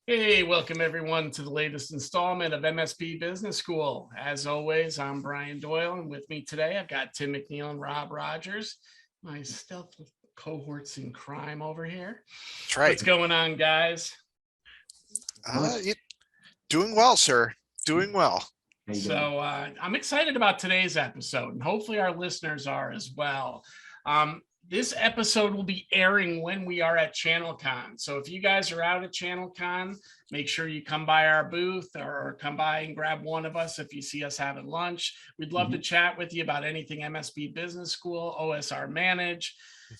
Hey, welcome everyone to the latest installment of MSP Business School. As always, I'm Brian Doyle, and with me today, I've got Tim McNeil and Rob Rogers, my stealth cohorts in crime over here. That's right. What's going on, guys? Doing well, sir. Doing well. So I'm excited about today's episode, and hopefully our listeners are as well. This episode will be airing when we are at ChannelCon. So if you guys are out at ChannelCon, make sure you come by our booth or come by and grab one of us if you see us having lunch. We'd love to chat with you about anything MSP Business School, OSR Manage,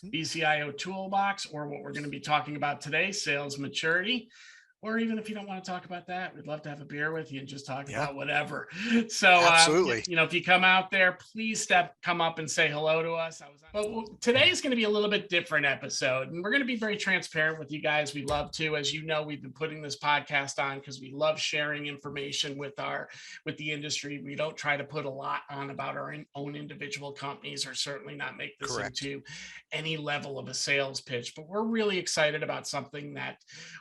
BCIO Toolbox, or what we're going to be talking about today, Sales Maturity. Or even if you don't want to talk about that, we'd love to have a beer with you and just talk about whatever. So, absolutely. If you come out there, please come up and say hello to us. But today is going to be a little bit different episode, and we're going to be very transparent with you guys. We love to, as you know, we've been putting this podcast on because we love sharing information with the industry. We don't try to put a lot on about our own individual companies, or certainly not make this into any level of a sales pitch. But we're really excited about something that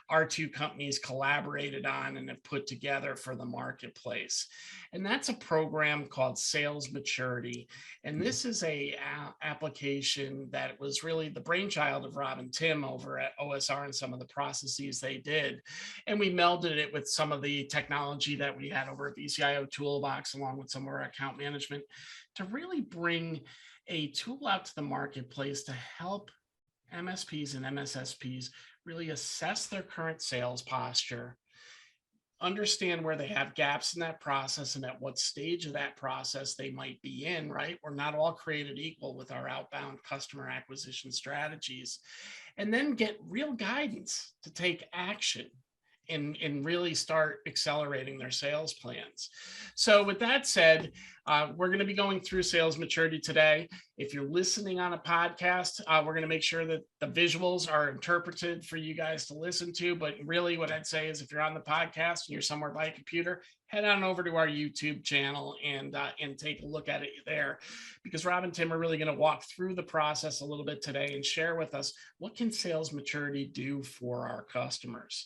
our two companies collaborated on and have put together for the marketplace, and that's a program called Sales MaturIT. And this is a application that was really the brainchild of Rob and Tim over at OSR and some of the processes they did, and we melded it with some of the technology that we had over at BCIO Toolbox, along with some of our account management, to really bring a tool out to the marketplace to help MSPs and MSSPs really assess their current sales posture, understand where they have gaps in that process and at what stage of that process they might be in, right? We're not all created equal with our outbound customer acquisition strategies, and then get real guidance to take action and really start accelerating their sales plans. So with that said, we're going to be going through Sales MaturIT today. If you're listening on a podcast, we're going to make sure that the visuals are interpreted for you guys to listen to. But really what I'd say is, if you're on the podcast and you're somewhere by a computer, head on over to our YouTube channel and take a look at it there, because Rob and Tim are really going to walk through the process a little bit today and share with us, what can Sales MaturIT do for our customers?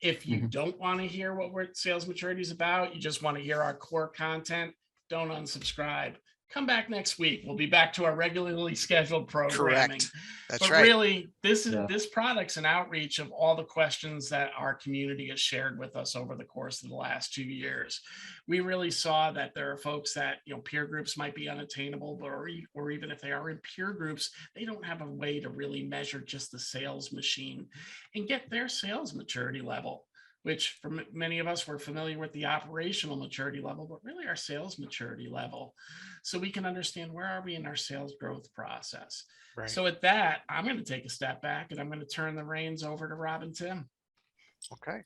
If you don't want to hear what Sales MaturIT is about, you just want to hear our core content, don't unsubscribe. Come back next week. We'll be back to our regularly scheduled programming. Correct. That's but right. Really, this product's an outreach of all the questions that our community has shared with us over the course of the last 2 years. We really saw that there are folks that, peer groups might be unattainable, but or even if they are in peer groups, they don't have a way to really measure just the sales machine and get their sales maturity level, which for many of us, we're familiar with the operational maturity level, but really our sales maturity level, so we can understand where are we in our sales growth process. Right. So with that, I'm going to take a step back and I'm going to turn the reins over to Rob and Tim. Okay.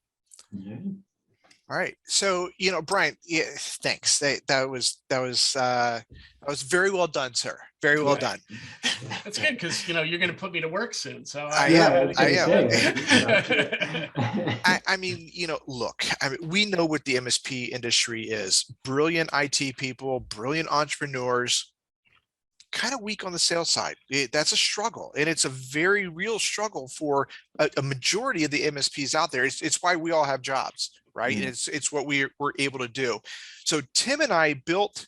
All right. So, Brian, thanks. That was very well done, sir. Very well done. That's good, because you're going to put me to work soon. So I am. Look, we know what the MSP industry is. Brilliant IT people, brilliant entrepreneurs, kind of weak on the sales side. That's a struggle, and it's a very real struggle for a majority of the MSPs out there. It's why we all have jobs, right? And it's what we're able to do. So Tim and I built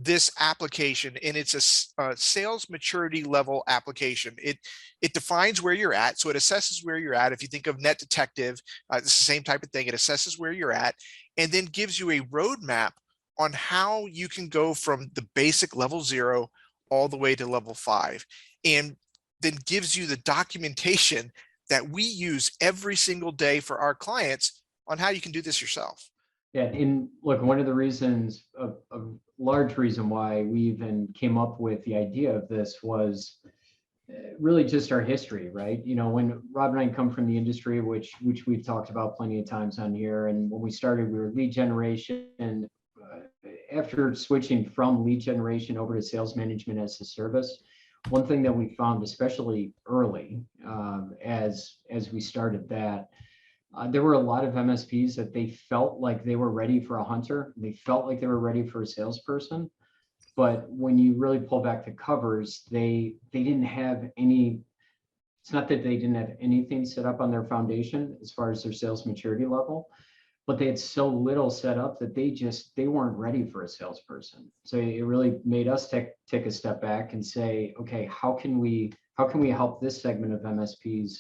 this application, and it's a sales maturity level application. It defines where you're at, so it assesses where you're at. If you think of Net Detective, it's the same type of thing. It assesses where you're at, and then gives you a roadmap on how you can go from the basic level 0 all the way to level 5, and then gives you the documentation that we use every single day for our clients on how you can do this yourself. Yeah, and look, one of the reasons, a large reason why we even came up with the idea of this was really just our history, right? When Rob and I come from the industry, which we've talked about plenty of times on here, and when we started, we were lead generation, and after switching from lead generation over to sales management as a service, one thing that we found, especially early, as we started that, there were a lot of MSPs that they felt like they were ready for a hunter. They felt like they were ready for a salesperson. But when you really pull back the covers, they didn't have any It's not that they didn't have anything set up on their foundation as far as their sales maturity level, but they had so little set up that they weren't ready for a salesperson. So it really made us take a step back and say, okay, how can we help this segment of MSPs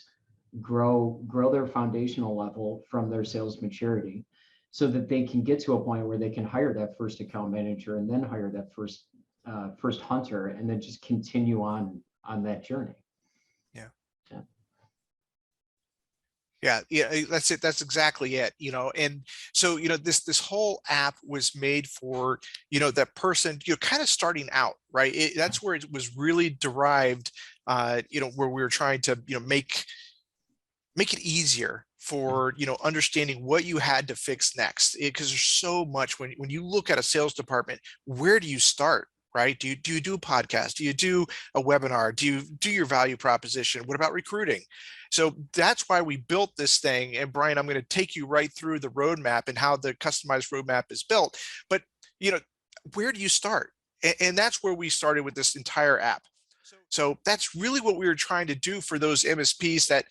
grow their foundational level from their sales maturity, so that they can get to a point where they can hire that first account manager and then hire that first hunter, and then just continue on that journey. Yeah. Yeah. Yeah, that's it. That's exactly it. And so, this whole app was made for, that person, kind of starting out, right? That's where it was really derived, where we were trying to, make it easier for, understanding what you had to fix next. Because there's so much when you look at a sales department, where do you start? Right? Do you do a podcast? Do you do a webinar? Do you do your value proposition? What about recruiting? So that's why we built this thing. And Brian, I'm going to take you right through the roadmap and how the customized roadmap is built. But, where do you start? And that's where we started with this entire app. So that's really what we were trying to do for those MSPs that,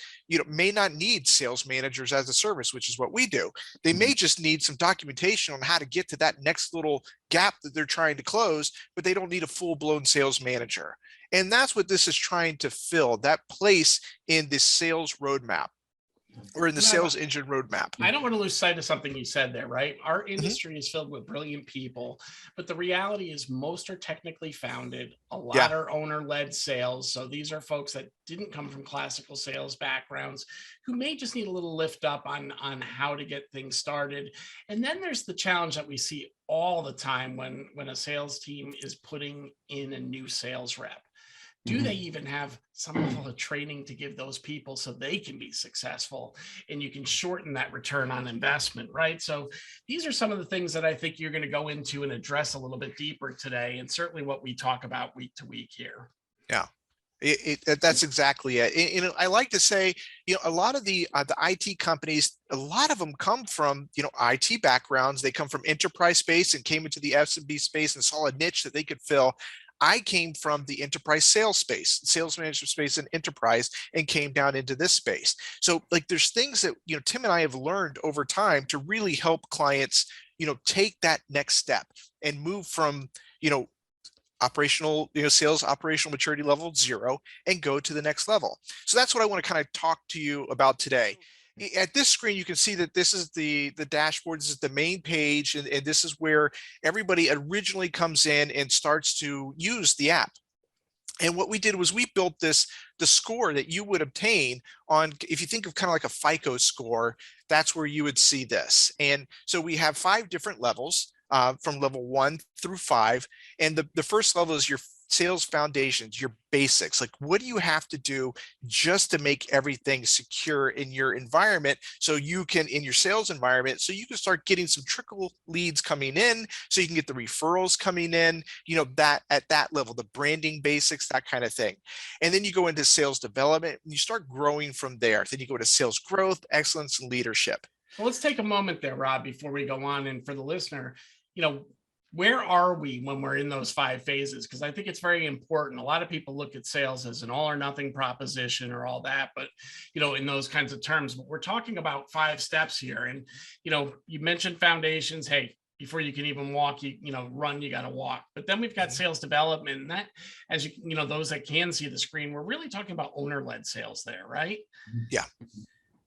may not need sales managers as a service, which is what we do. They may just need some documentation on how to get to that next little gap that they're trying to close, but they don't need a full-blown sales manager. And that's what this is trying to fill, that place in this sales roadmap, or in the sales engine roadmap. I don't want to lose sight of something you said there, right? Our industry is filled with brilliant people, but the reality is most are technically founded. A lot are owner-led sales. So these are folks that didn't come from classical sales backgrounds, who may just need a little lift up on how to get things started. And then there's the challenge that we see all the time when a sales team is putting in a new sales rep. Do they even have some level of training to give those people so they can be successful, and you can shorten that return on investment, right? So these are some of the things that I think you're going to go into and address a little bit deeper today, and certainly what we talk about week to week here. Yeah. That's exactly it. And I like to say, a lot of the IT companies, a lot of them come from, IT backgrounds. They come from enterprise space and came into the SMB space and saw a niche that they could fill. I came from the enterprise sales space, sales management space and enterprise, and came down into this space. So there's things that, Tim and I have learned over time to really help clients, take that next step and move from, operational, sales operational maturity level 0 and go to the next level. So that's what I want to kind of talk to you about today. At this screen, you can see that this is the dashboard. This is the main page, and this is where everybody originally comes in and starts to use the app. And what we did was we built the score that you would obtain on, if you think of kind of like a FICO score, that's where you would see this. And so we have 5 different levels, from level 1 through 5. And the first level is your sales foundations, your basics. What do you have to do just to make everything secure in your environment, so you can, in your sales environment, so you can start getting some trickle leads coming in, so you can get the referrals coming in, that at that level, the branding basics, that kind of thing. And then you go into sales development and you start growing from there. Then you go to sales growth, excellence, and leadership. Well, let's take a moment there, Rob, before we go on. And for the listener, where are we when we're in those 5 phases? Because I think it's very important. A lot of people look at sales as an all or nothing proposition or all that, but, in those kinds of terms, but we're talking about 5 steps here. And, you mentioned foundations. Hey, before you can even walk, run, you got to walk. But then we've got sales development, and that, as those that can see the screen, we're really talking about owner-led sales there, right? Yeah.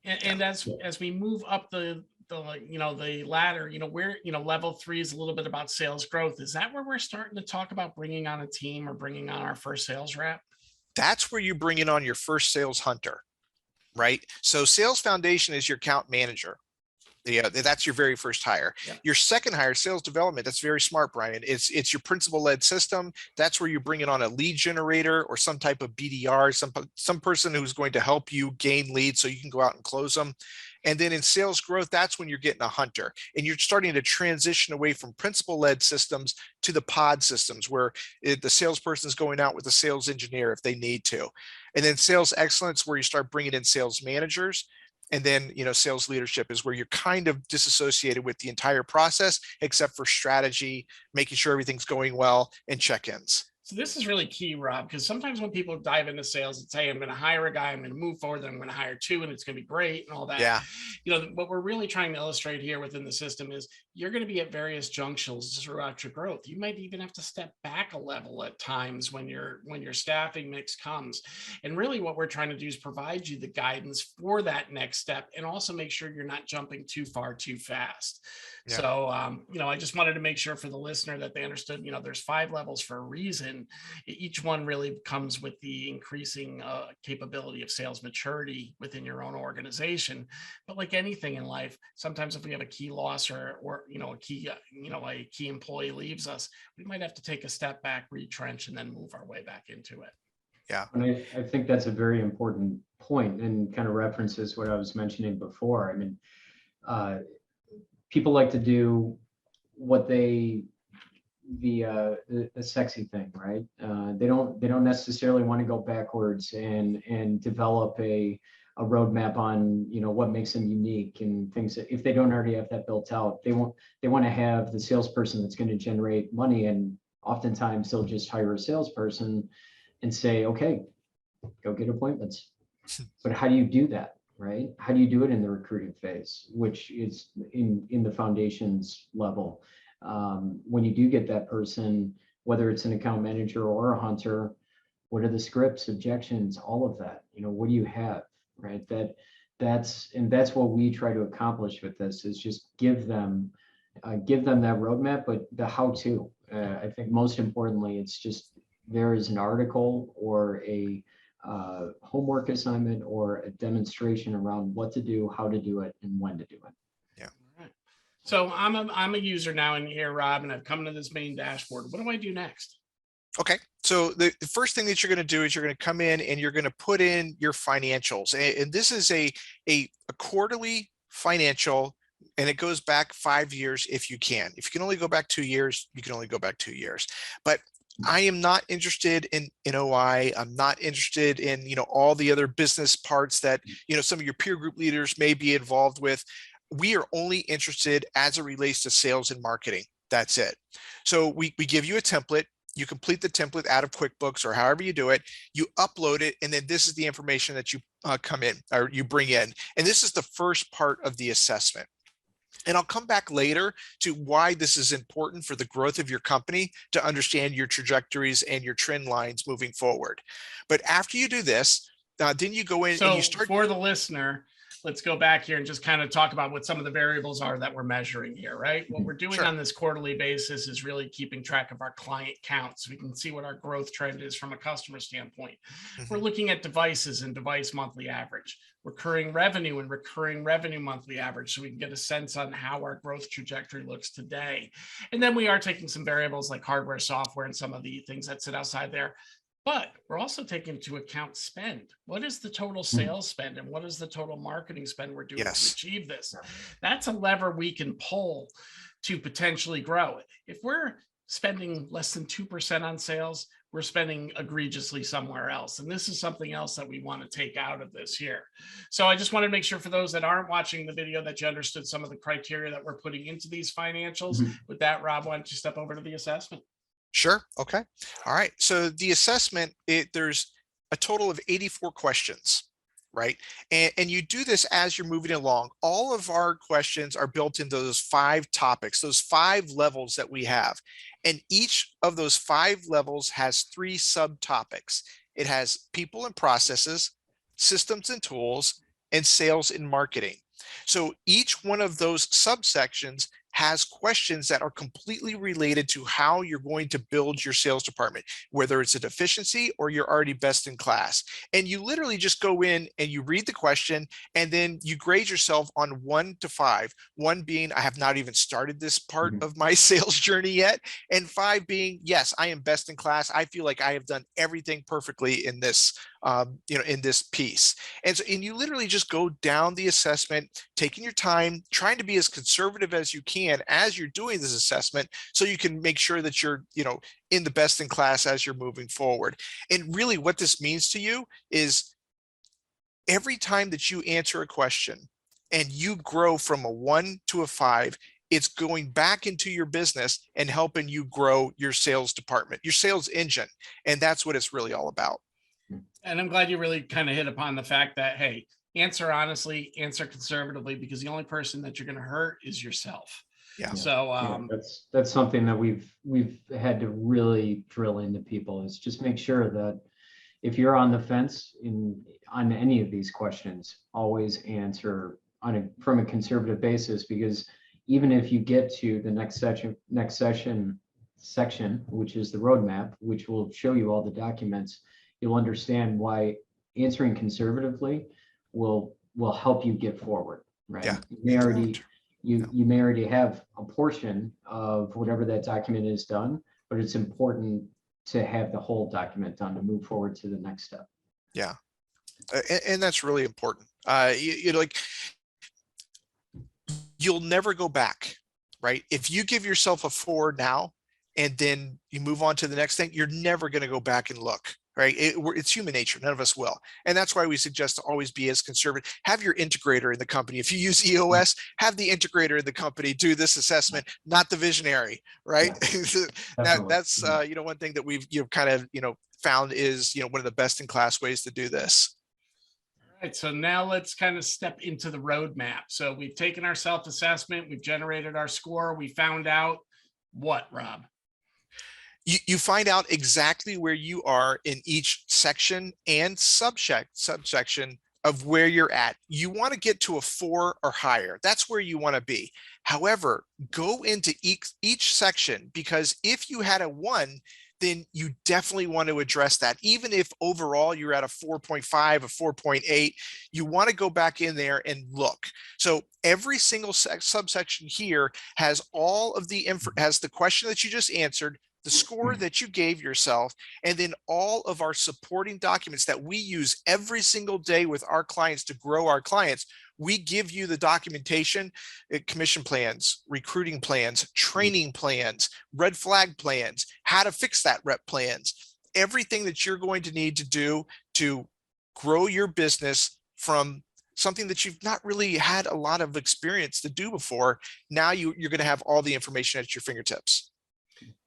And as we move up the ladder, where, level 3 is a little bit about sales growth. Is that where we're starting to talk about bringing on a team or bringing on our first sales rep? That's where you bring in on your first sales hunter, right? So sales foundation is your account manager. That's your very first hire. Yeah. Your second hire, sales development, that's very smart, Brian. It's your principal-led system. That's where you bring in on a lead generator or some type of BDR, some person who's going to help you gain leads so you can go out and close them. And then in sales growth, that's when you're getting a hunter, and you're starting to transition away from principal-led systems to the pod systems, where the salesperson is going out with a sales engineer if they need to. And then sales excellence, where you start bringing in sales managers. And then, sales leadership is where you're kind of disassociated with the entire process, except for strategy, making sure everything's going well, and check-ins. So this is really key, Rob, because sometimes when people dive into sales and say, I'm going to hire a guy, I'm going to move forward, then I'm going to hire two, and it's going to be great and all that. Yeah. What we're really trying to illustrate here within the system is you're going to be at various junctions throughout your growth. You might even have to step back a level at times when your staffing mix comes. And really what we're trying to do is provide you the guidance for that next step and also make sure you're not jumping too far too fast. Yeah. So, I just wanted to make sure for the listener that they understood, there's 5 levels for a reason. Each one really comes with the increasing capability of sales maturity within your own organization. But like anything in life, sometimes if we have a key loss or a key employee leaves us, we might have to take a step back, retrench, and then move our way back into it. Yeah. And I think that's a very important point and kind of references what I was mentioning before. I mean, people like to do what the sexy thing, right? They don't necessarily want to go backwards and develop a roadmap on what makes them unique and things that if they don't already have that built out, they want to have the salesperson that's going to generate money, and oftentimes they'll just hire a salesperson and say, okay, go get appointments. But how do you do that? Right? How do you do it in the recruiting phase, which is in the foundations level? When you do get that person, whether it's an account manager or a hunter, what are the scripts, objections, all of that? What do you have? Right? That's what we try to accomplish with this is just give them that roadmap, but the how-to. I think most importantly, it's just there is an article or a homework assignment or a demonstration around what to do, how to do it, and when to do it. Yeah. All right. So I'm a user now in here, Rob, and I've come to this main dashboard. What do I do next? Okay. So the first thing that you're going to do is you're going to come in and you're going to put in your financials. And this is a quarterly financial, and it goes back 5 years if you can. If you can only go back 2 years, you can only go back 2 years. But I am not interested in OI. I'm not interested in, all the other business parts that, some of your peer group leaders may be involved with. We are only interested as it relates to sales and marketing. That's it. So we give you a template. You complete the template out of QuickBooks or however you do it, you upload it, and then this is the information that you come in or you bring in. And this is the first part of the assessment. And I'll come back later to why this is important for the growth of your company to understand your trajectories and your trend lines moving forward. But after you do this, then you go in and you start. For the listener, let's go back here and just kind of talk about what some of the variables are that we're measuring here, right? What we're doing on this quarterly basis is really keeping track of our client count so we can see what our growth trend is from a customer standpoint. We're looking at devices and device monthly average, recurring revenue and recurring revenue monthly average so we can get a sense on how our growth trajectory looks today. And then we are taking some variables like hardware, software, and some of the things that sit outside there. But we're also taking into account spend. What is the total sales spend and what is the total marketing spend we're doing to achieve this? That's a lever we can pull to potentially grow it. If we're spending less than 2% on sales, we're spending egregiously somewhere else. And this is something else that we want to take out of this here. So I just wanted to make sure for those that aren't watching the video that you understood some of the criteria that we're putting into these financials. With that, Rob, why don't you step over to the assessment? Sure. Okay. All right. So the assessment, there's a total of 84 questions, right? And you do this as you're moving along. All of our questions are built into those 5 topics, those 5 levels that we have. And each of those 5 levels has 3 subtopics. It has people and processes, systems and tools, and sales and marketing. So each one of those subsections has questions that are completely related to how you're going to build your sales department, whether it's a deficiency or you're already best in class. And you literally just go in and you read the question and then you grade yourself on 1 to 5. 1 being, I have not even started this part of my sales journey yet. And 5 being, yes, I am best in class. I feel like I have done everything perfectly in this in this piece. And so, and you literally just go down the assessment, taking your time, trying to be as conservative as you can as you're doing this assessment, so you can make sure that you're, in the best in class as you're moving forward. And really what this means to you is every time that you answer a question and you grow from a 1 to a 5, It's going back into your business and helping you grow your sales department, your sales engine. And that's what it's really all about. And I'm glad you really kind of hit upon the fact that, hey, answer honestly, answer conservatively, because the only person that you're going to hurt is yourself. Yeah. So that's something that we've had to really drill into people, is just make sure that if you're on the fence on any of these questions, always answer from a conservative basis, because even if you get to the next section, which is the roadmap, which will show you all the documents, you'll understand why answering conservatively will help you get forward, right? Yeah. You may already have a portion of whatever that document is done, but it's important to have the whole document done to move forward to the next step. Yeah. And that's really important. Like, you'll never go back, right? If you give yourself a 4 now, and then you move on to the next thing, you're never going to go back and look, right? It's human nature. None of us will. And that's why we suggest to always be as conservative. Have your integrator in the company. If you use EOS, have the integrator in the company do this assessment, not the visionary, right? Yeah, that's one thing that we've kind of found is one of the best in class ways to do this. All right, so now let's kind of step into the roadmap. So we've taken our self-assessment, we've generated our score, we found out what, Rob? You find out exactly where you are in each section and subsection of where you're at. You want to get to a 4 or higher. That's where you want to be. However, go into each section, because if you had a 1, then you definitely want to address that. Even if overall you're at a 4.5, a 4.8, you want to go back in there and look. So every single subsection here has all of has the question that you just answered, the score that you gave yourself, and then all of our supporting documents that we use every single day with our clients to grow our clients. We give you the documentation, commission plans, recruiting plans, training plans, red flag plans, how to fix that rep plans, everything that you're going to need to do to grow your business from something that you've not really had a lot of experience to do before. Now you're going to have all the information at your fingertips.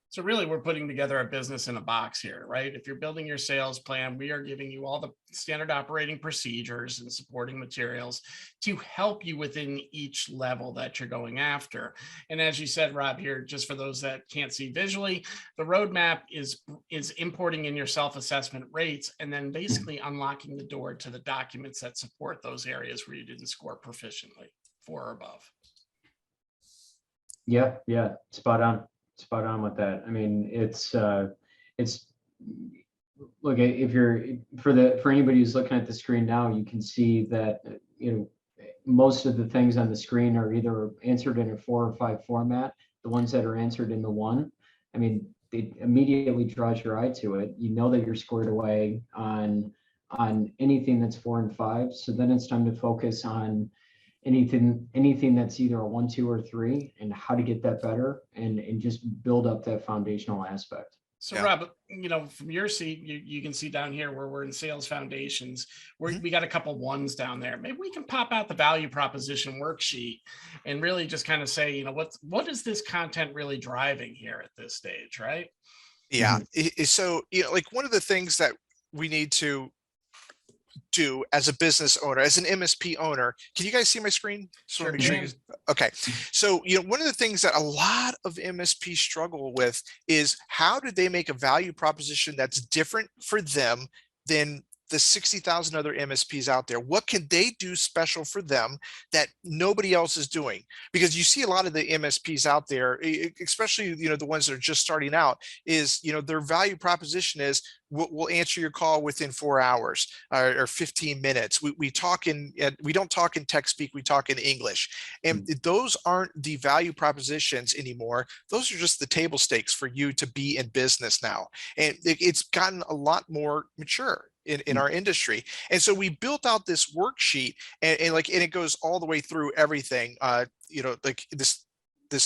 So really, we're putting together a business in a box here, right? If you're building your sales plan, we are giving you all the standard operating procedures and supporting materials to help you within each level that you're going after. And as you said, Rob, here, just for those that can't see visually, the roadmap is importing in your self-assessment rates and then basically unlocking the door to the documents that support those areas where you didn't score proficiently, 4 or above. Yeah, spot on with that. I mean, it's look, if you're for anybody who's looking at the screen now, you can see that most of the things on the screen are either answered in a 4 or 5 format. The ones that are answered in the 1, I mean, it immediately draws your eye to it. You know that you're squared away on anything that's 4 and 5. So then it's time to focus on anything that's either a 1, 2, or 3, and how to get that better and just build up that foundational aspect. So Rob, from your seat, you can see down here where we're in sales foundations, we got a couple 1s down there. Maybe we can pop out the value proposition worksheet and really just kind of say, what is this content really driving here at this stage, right? Yeah. So, like one of the things that we need to do as a business owner, as an MSP owner, can you guys see my screen? Sure. Okay. So, one of the things that a lot of MSPs struggle with is how do they make a value proposition that's different for them than the 60,000 other MSPs out there? What can they do special for them that nobody else is doing? Because you see a lot of the MSPs out there, especially, the ones that are just starting out, is, their value proposition is we'll answer your call within 4 hours or 15 minutes. We don't talk in tech speak, we talk in English. And those aren't the value propositions anymore. Those are just the table stakes for you to be in business now. And it's gotten a lot more mature in our industry. And so we built out this worksheet and it goes all the way through everything. Like this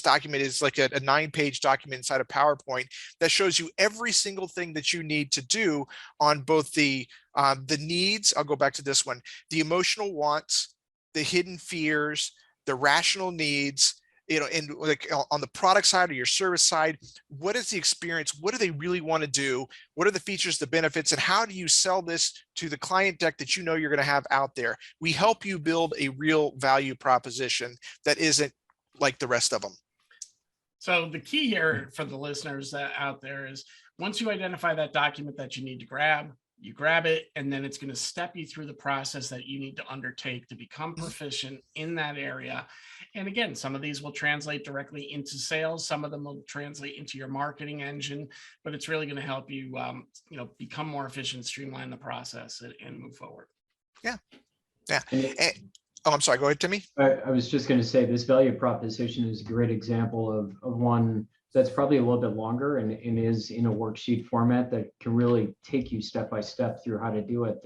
document is like a 9-page document inside of PowerPoint that shows you every single thing that you need to do on both the needs. I'll go back to this one, the emotional wants, the hidden fears, the rational needs, and like on the product side or your service side, what is the experience? What do they really want to do? What are the features, the benefits, and how do you sell this to the client deck that you know you're going to have out there? We help you build a real value proposition that isn't like the rest of them. So the key here for the listeners out there is once you identify that document that you need to grab, you grab it, and then it's going to step you through the process that you need to undertake to become proficient in that area. And again, some of these will translate directly into sales. Some of them will translate into your marketing engine, but it's really going to help you, become more efficient, streamline the process, and move forward. Yeah. Oh, I'm sorry. Go ahead, Timmy. I was just going to say this value proposition is a great example of one that's probably a little bit longer and is in a worksheet format that can really take you step by step through how to do it.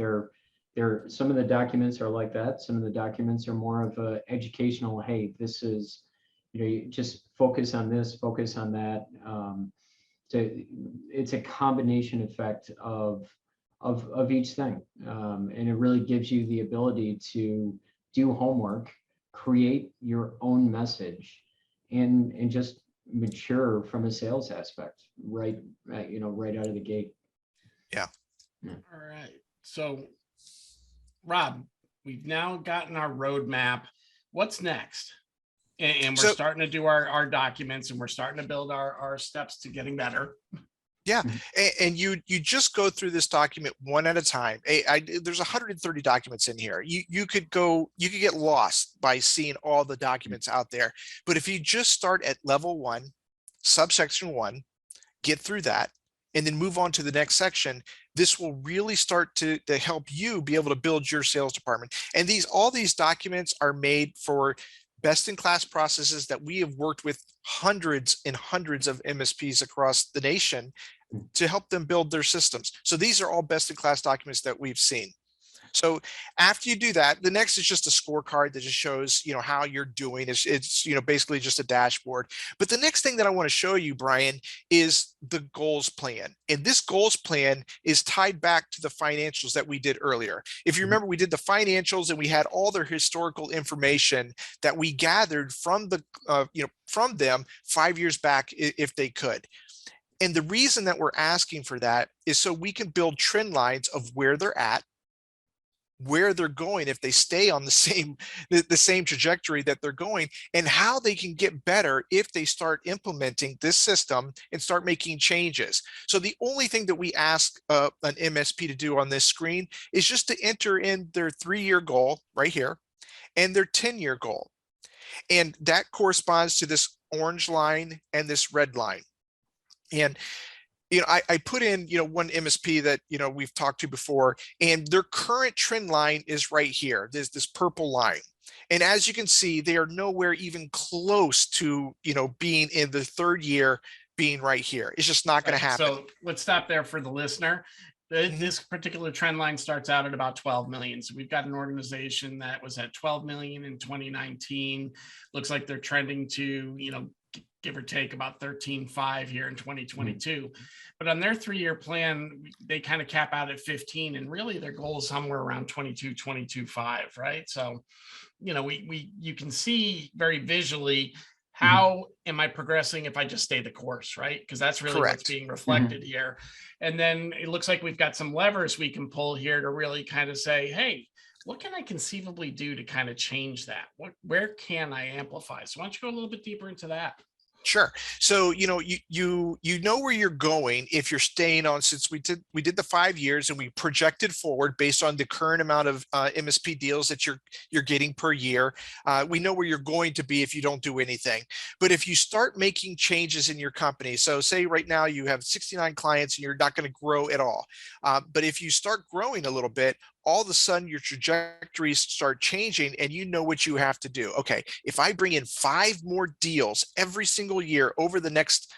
Some of the documents are like that. Some of the documents are more of a educational, hey, this is, you just focus on this, focus on that. It's a combination effect of each thing. And it really gives you the ability to do homework, create your own message, and just mature from a sales aspect, right out of the gate. Yeah. All right. So, Rob, we've now gotten our roadmap. What's next? And we're starting to do our documents, and we're starting to build our steps to getting better. Yeah, and you just go through this document one at a time. There's 130 documents in here. You could get lost by seeing all the documents out there. But if you just start at level 1, subsection 1, get through that, and then move on to the next section, this will really start to help you be able to build your sales department. And all these documents are made for best-in-class processes that we have worked with hundreds and hundreds of MSPs across the nation to help them build their systems. So these are all best-in-class documents that we've seen. So after you do that, the next is just a scorecard that just shows, how you're doing. It's basically just a dashboard. But the next thing that I want to show you, Brian, is the goals plan. And this goals plan is tied back to the financials that we did earlier. If you remember, we did the financials and we had all their historical information that we gathered from from them 5 years back, if they could. And the reason that we're asking for that is so we can build trend lines of where they're at, where they're going if they stay on the same trajectory that they're going, and how they can get better if they start implementing this system and start making changes. So the only thing that we ask an MSP to do on this screen is just to enter in their 3-year goal right here and their 10-year goal. And that corresponds to this orange line and this red line. And I put in, one MSP that, we've talked to before, and their current trend line is right here. There's this purple line. And as you can see, they are nowhere even close to, being in the 3rd year, being right here. It's just not going to happen. So let's stop there for the listener. This particular trend line starts out at about 12 million. So we've got an organization that was at 12 million in 2019. Looks like they're trending to, give or take about 13.5 here in 2022. But on their 3-year plan, they kind of cap out at 15, and really their goal is somewhere around 22.5, right? So, you can see very visually how am I progressing if I just stay the course, right? Because that's really what's being reflected here. And then it looks like we've got some levers we can pull here to really kind of say, hey, what can I conceivably do to kind of change that? Where can I amplify? So why don't you go a little bit deeper into that? Sure. So, you know where you're going if you're staying on, since we did the 5 years and we projected forward based on the current amount of MSP deals that you're getting per year. We know where you're going to be if you don't do anything. But if you start making changes in your company, so say right now you have 69 clients and you're not going to grow at all. But if you start growing a little bit, all of a sudden your trajectories start changing and you know what you have to do. Okay, if I bring in 5 more deals every single year over the next,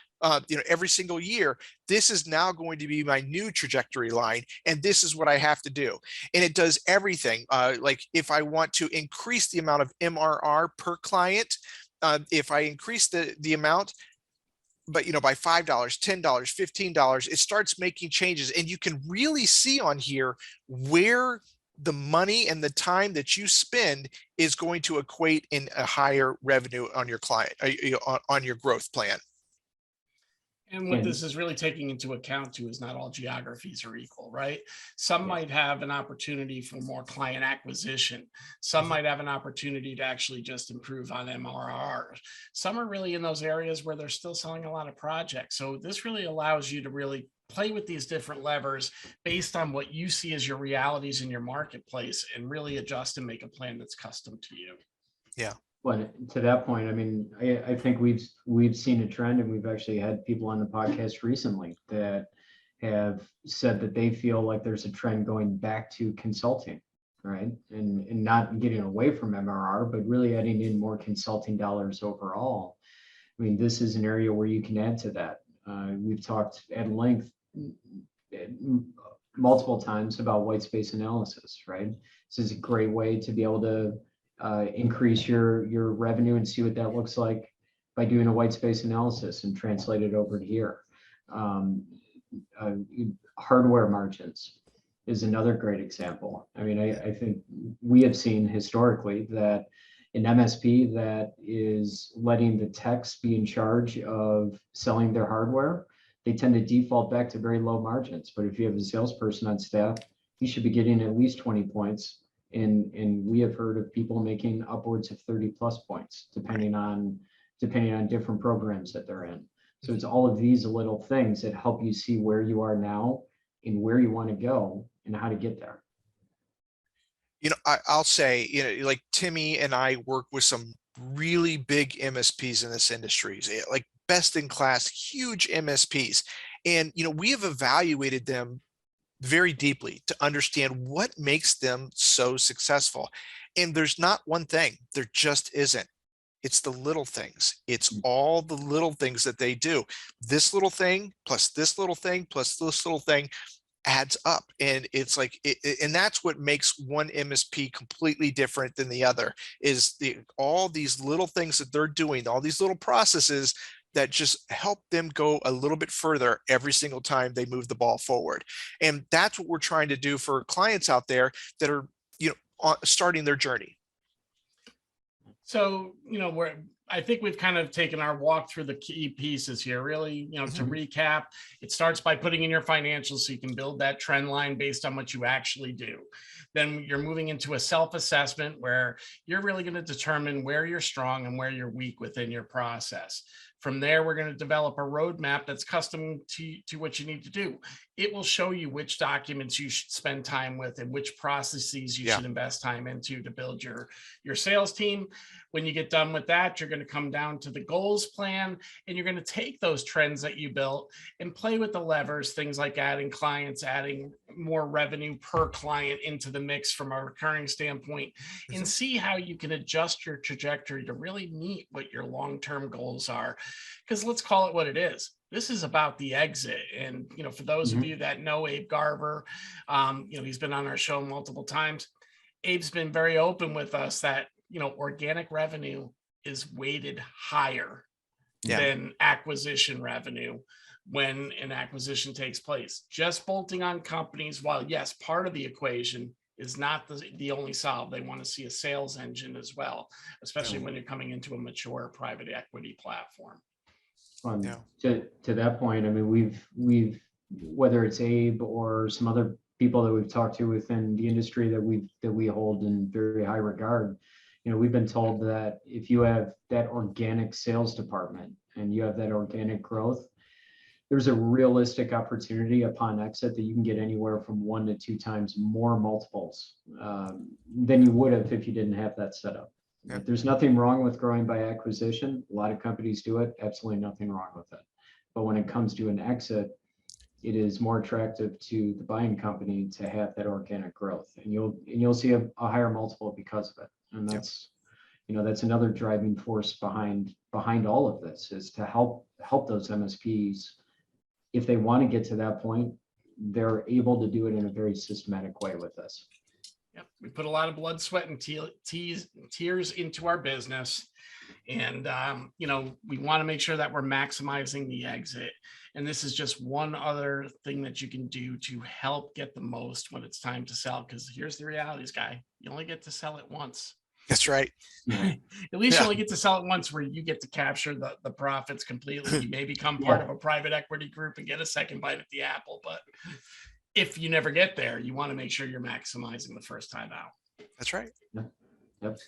every single year, this is now going to be my new trajectory line. And this is what I have to do. And it does everything. Like if I want to increase the amount of MRR per client, if I increase the amount, but by $5, $10, $15, it starts making changes. And you can really see on here where the money and the time that you spend is going to equate in a higher revenue on your client, on your growth plan. And what And this is really taking into account too is not all geographies are equal, right? Some might have an opportunity for more client acquisition. Some might have an opportunity to actually just improve on MRR. Some are really in those areas where they're still selling a lot of projects. So this really allows you to really play with these different levers based on what you see as your realities in your marketplace and really adjust and make a plan that's custom to you. Yeah. Well, to that point, I mean, I think we've seen a trend, and we've actually had people on the podcast recently that have said that they feel like there's a trend going back to consulting, right? And not getting away from MRR, but really adding in more consulting dollars overall. I mean, this is an area where you can add to that. We've talked at length multiple times about white space analysis, right? This is a great way to be able to increase your revenue and see what that looks like by doing a white space analysis and translate it over to here. Hardware margins is another great example. I mean, I think we have seen historically that an MSP that is letting the techs be in charge of selling their hardware, they tend to default back to very low margins. But if you have a salesperson on staff, he should be getting at least 20 points. And we have heard of people making upwards of 30 plus points, depending on different programs that they're in. So it's all of these little things that help you see where you are now and where you want to go and how to get there. You know, I'll say, you know, like Timmy and I work with some really big MSPs in this industry, like best in class, huge MSPs. And, you know, we have evaluated them very deeply to understand what makes them so successful. And there's not one thing, there just isn't. It's the little things. It's all the little things that they do. This little thing plus this little thing plus this little thing adds up. And it's like, and that's what makes one MSP completely different than the other, is all these little things that they're doing, all these little processes that just help them go a little bit further every single time they move the ball forward. And that's what we're trying to do for clients out there that are, you know, starting their journey. So, you know, I think we've kind of taken our walk through the key pieces here. Really, you know, to recap, it starts by putting in your financials so you can build that trend line based on what you actually do. Then you're moving into a self-assessment where you're really going to determine where you're strong and where you're weak within your process. From there, we're going to develop a roadmap that's custom to what you need to do. It will show you which documents you should spend time with and which processes you should invest time into to build your sales team. When you get done with that, you're going to come down to the goals plan, and you're going to take those trends that you built and play with the levers, things like adding clients, adding more revenue per client into the mix from a recurring standpoint, and see how you can adjust your trajectory to really meet what your long-term goals are. Because let's call it what it is. This is about the exit. And, you know, for those of you that know Abe Garver, you know, he's been on our show multiple times. Abe's been very open with us that, you know, organic revenue is weighted higher than acquisition revenue when an acquisition takes place. Just bolting on companies, while yes, part of the equation, is not the only solve. They want to see a sales engine as well, especially when you're coming into a mature private equity platform. To that point, I mean, we've whether it's Abe or some other people that we've talked to within the industry that we hold in very high regard, you know, we've been told that if you have that organic sales department and you have that organic growth, there's a realistic opportunity upon exit that you can get anywhere from 1 to 2 times more multiples than you would have if you didn't have that set up. There's nothing wrong with growing by acquisition. A lot of companies do it. Absolutely nothing wrong with it. But when it comes to an exit, it is more attractive to the buying company to have that organic growth, and you'll see a higher multiple because of it. And that's, you know, that's another driving force behind all of this, is to help those MSPs. If they want to get to that point, they're able to do it in a very systematic way with this. Yep. We put a lot of blood, sweat, and tears into our business. And, we want to make sure that we're maximizing the exit. And this is just one other thing that you can do to help get the most when it's time to sell. Because here's the realities, guy. You only get to sell it once. That's right. At least you only get to sell it once, where you get to capture the profits completely. You may become part of a private equity group and get a second bite at the apple. But if you never get there, you want to make sure you're maximizing the first time out. That's right. Yep.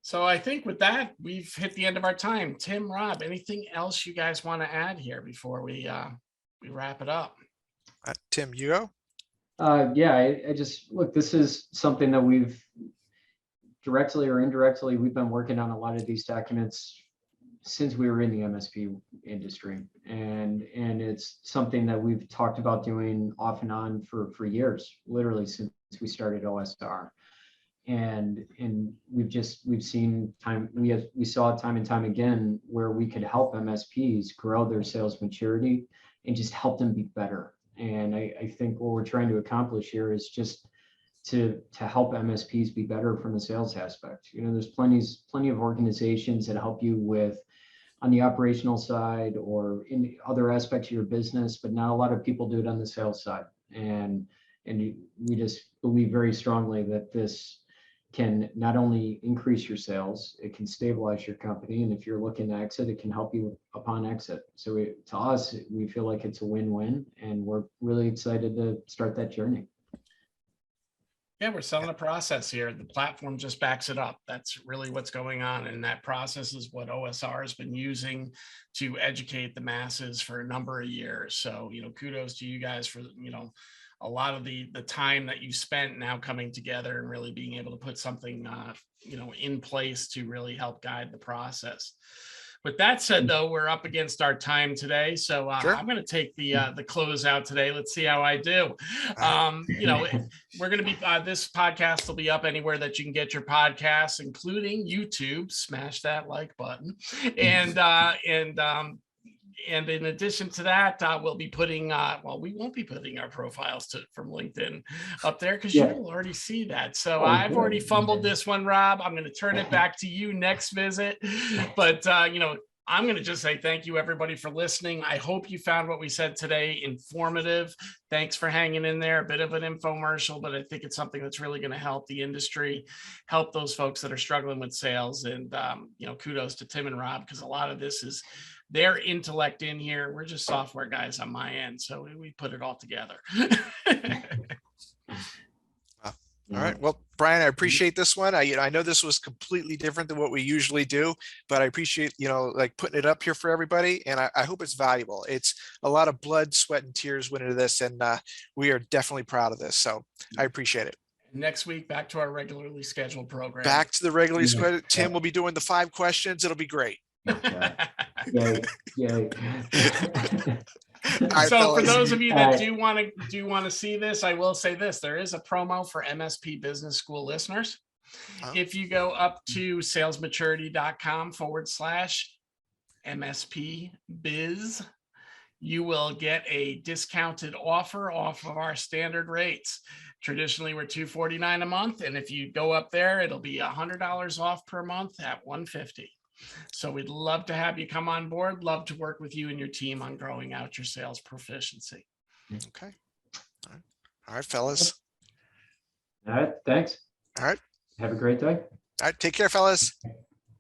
So I think with that, we've hit the end of our time. Tim, Rob, anything else you guys want to add here before we wrap it up? Tim, you go? I just, look, this is something that we've directly or indirectly, we've been working on a lot of these documents since we were in the MSP industry. And it's something that we've talked about doing off and on for years, literally since we started OSR. And we've seen time, we saw time and time again where we could help MSPs grow their sales maturity and just help them be better. And I think what we're trying to accomplish here is just to help MSPs be better from a sales aspect. There's plenty of organizations that help you with on the operational side or in other aspects of your business, but not a lot of people do it on the sales side. And we just believe very strongly that this can not only increase your sales, it can stabilize your company. And if you're looking to exit, it can help you upon exit. So to us, we feel like it's a win-win, and we're really excited to start that journey. Yeah, we're selling a process here. The platform just backs it up. That's really what's going on. And that process is what OSR has been using to educate the masses for a number of years. So, kudos to you guys for, a lot of the time that you spent now coming together and really being able to put something, in place to really help guide the process. With that said, though, we're up against our time today, so Sure. I'm going to take the close out today. Let's see how I do. We're going to be this podcast will be up anywhere that you can get your podcasts, including YouTube. Smash that like button, and in addition to that, we'll be putting, we won't be putting our profiles from LinkedIn up there because you'll already see that. So I've already fumbled this one, Rob. I'm going to turn it back to you next visit. But, I'm going to just say thank you, everybody, for listening. I hope you found what we said today informative. Thanks for hanging in there. A bit of an infomercial, but I think it's something that's really going to help the industry, help those folks that are struggling with sales. And, kudos to Tim and Rob, because a lot of this is their intellect in here. We're just software guys on my end, so we put it all together. All right. Well, Brian, I appreciate this one. I know this was completely different than what we usually do, but I appreciate, putting it up here for everybody. And I hope it's valuable. It's a lot of blood, sweat, and tears went into this, and we are definitely proud of this. So I appreciate it. Next week, back to our regularly scheduled program. Back to the regularly scheduled. Tim will be doing the 5 questions. It'll be great. Yay. Right, so fellas. for those of you that do want to see this, I will say this: there is a promo for MSP Business School listeners. If you go up to salesmaturity.com/MSP biz, you will get a discounted offer off of our standard rates. Traditionally, we're $249 a month, and if you go up there, it'll be $100 off per month at $150. So we'd love to have you come on board. Love to work with you and your team on growing out your sales proficiency. Okay. All right, fellas. All right. Thanks. All right. Have a great day. All right. Take care, fellas.